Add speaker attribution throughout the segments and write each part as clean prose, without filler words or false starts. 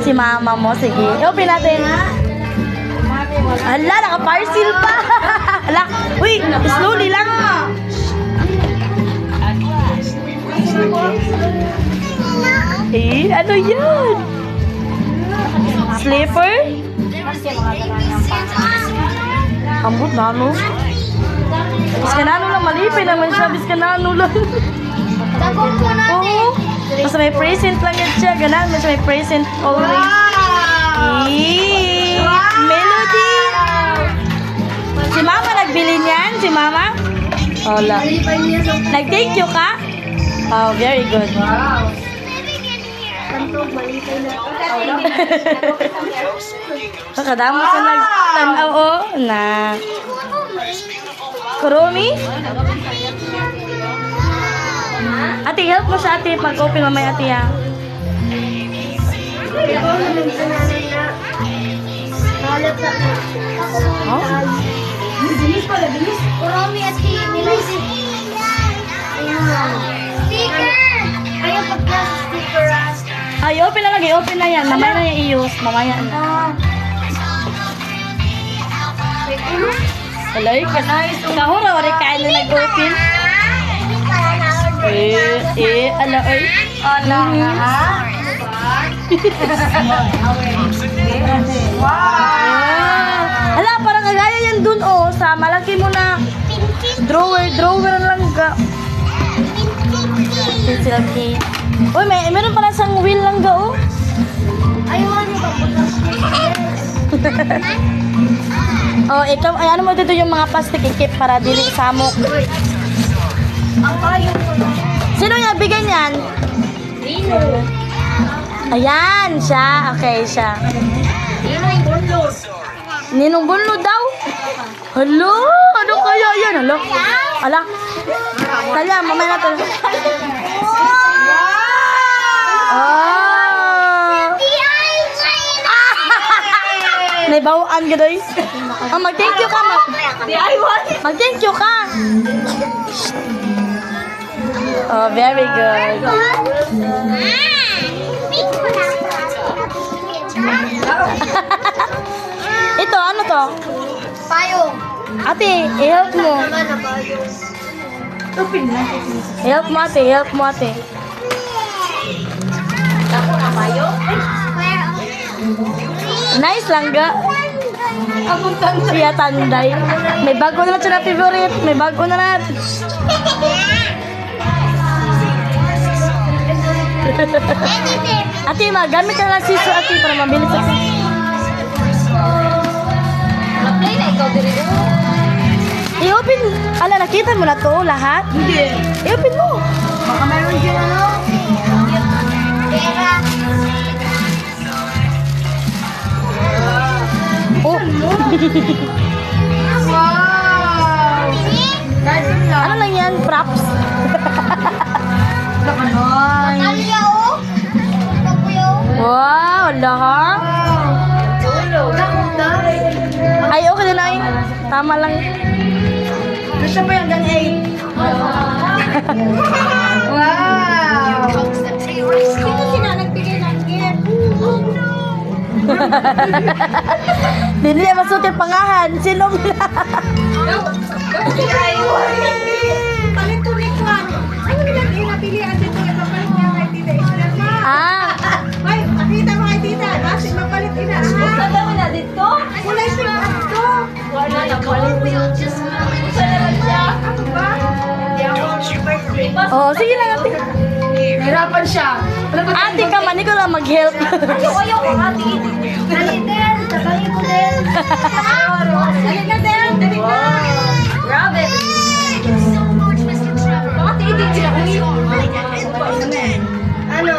Speaker 1: Si mama mo, sige. I-open natin. Hala, naka-parcel pa. Hala, uy, slowly lang. Eh, ano yan? Slipper? Ambot na, no? Biskanano lang, malipay naman siya. Biskanano lang. Oo. Basta may present lang yan siya. Ganan, basta may present always. Eh, Melody. Si mama nagbili niyan? Si mama? Hola. Nag-thank you ka? Oh, very good.
Speaker 2: Wow. Kantog, malipay na.
Speaker 1: Nakadamo sa nagtanaw, oh, na. Kurumi? Ate, help mo sa ate pag-open mamaya, ate, ha? Oh?
Speaker 2: Bilis pala, bilis.
Speaker 3: Kurami at nilay sticker! Ayaw pagka-sticker
Speaker 1: Ay, open na lagi, open na yan. Mamaya na yung i-use, mamaya na. Alay, kahura, wala kain na nag-open. Ala, ay.
Speaker 2: Ala nga. Wow!
Speaker 1: Ala, parang kagaya yan dun, oh. Sa malaki mo na drawer lang ga. Pencil case. Uy, meron pala sang wheel lang ga, oh.
Speaker 3: Ayaw niyo ba
Speaker 1: Oh, ikaw, ay, ano mo dito yung mga plastic ikip para dili samok.
Speaker 3: ang kayo ko na?
Speaker 1: Sino yung bigyan yan?
Speaker 3: Dino.
Speaker 1: Ayan, siya. Okay, siya.
Speaker 3: Dino yung bunlos.
Speaker 1: Ninong bunlo daw? Hello? Ano kaya yan? Hello? Ala? Talya, mamaya natin. Oh! Naibawaan ka doy? Oh, mag-thank you ka. Mag-thank you ka. Oh, very good. Ito, ano to?
Speaker 3: Payong.
Speaker 1: Ate, i-help mo.
Speaker 3: Naman na payong.
Speaker 1: I-help mo, ate. I-help mo, ate.
Speaker 3: Ako na payong?
Speaker 1: Nice lang ga. Siya tanday. May bago na siya na favorite. May bago na na. Ate, magamit ka na lang siso, ate, para mabilis sa
Speaker 3: Mag-play na ikaw diri.
Speaker 1: I-open. Ala, nakita mo na to lahat?
Speaker 2: Hindi.
Speaker 1: I-open mo.
Speaker 2: Baka meron dyan ano?
Speaker 3: Pera.
Speaker 1: Oh.
Speaker 2: Wow! Cartoon lang.
Speaker 1: Ano lang yan? Props?
Speaker 2: Nakanoy.
Speaker 3: Alya o. Kapuyo.
Speaker 1: Wow, lahat.
Speaker 2: Tulo. Nakunda.
Speaker 1: Ay, okay na ay. Tama lang.
Speaker 2: Gusto pa yung gan-8. Wow!
Speaker 3: Sino sila nagbigay ng gift? Oh no.
Speaker 1: Hindi niya masuti pangahan. Sino mo
Speaker 2: Palit-ulit ka. Ano nilagay na pilihan dito? Ipapalit niya kay Tita Isla ma.
Speaker 1: Ah,
Speaker 2: Ay, makita mo kay Tita. Kasi mapalit ina. Saan mo na dito? Kulay pink to.
Speaker 3: Wala na palit.
Speaker 2: Ano ba?
Speaker 1: oh, sige lang ate.
Speaker 2: Hirapan siya.
Speaker 1: Ate ka man, ikaw lang mag-help.
Speaker 3: Ayaw ko ate. Dali din. Dali ko din.
Speaker 2: Dali na din. Dali na.
Speaker 3: Grabe.
Speaker 2: Bakit hindi sila Ano?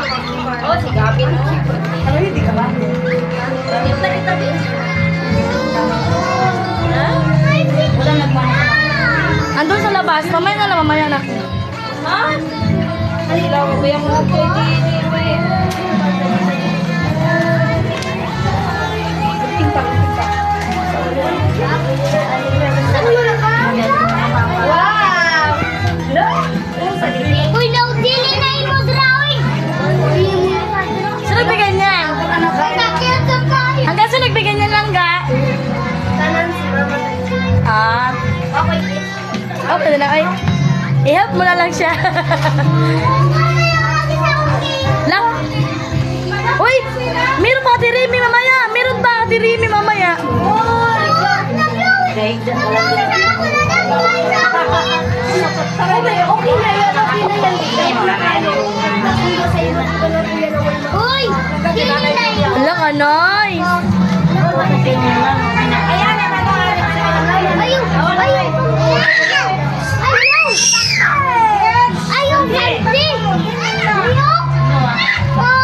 Speaker 3: Oh, si Gabi.
Speaker 2: Ano hindi ka ba?
Speaker 3: Kita din.
Speaker 2: Wala nagmamahal.
Speaker 1: Andun sa labas. Mamaya na lang, mamaya na.
Speaker 3: Ha? Ay, ilaw ko yung mga pwede.
Speaker 2: Wow!
Speaker 3: Uy, daw, dili na imo drawing.
Speaker 1: Sino bigyan niyan?
Speaker 3: Anak
Speaker 1: Lang. Uy, meron pa Ate Remy mamaya. Meron pa Ate Remy mamaya.
Speaker 4: Uy!
Speaker 1: Ala ka, nice.
Speaker 4: Ayaw! Ayaw! Ayaw! Hindi! Ayaw!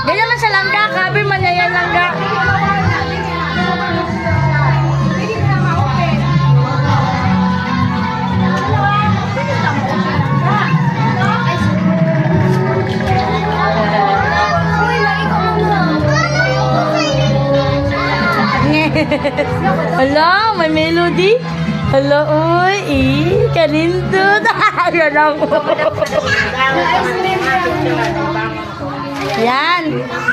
Speaker 1: Ganyan man sa langga. Cover man niya yan langga. Hala, may melody. Hala, uy, kanindot. Ganang mo. Yan.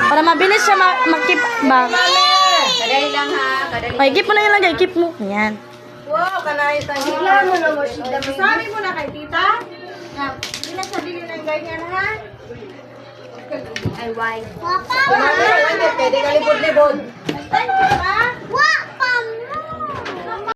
Speaker 1: Para mabilis siya makip ba?
Speaker 3: Kadali lang ha. Kadali.
Speaker 1: Ay, keep mo na yun lang. Keep mo. Yan.
Speaker 2: Wow, kanay tayo. Sabi mo na kay tita. Hindi na sabili ng ganyan, ha?
Speaker 4: Papa!
Speaker 2: Pwede ka libod-libod.
Speaker 4: Wa!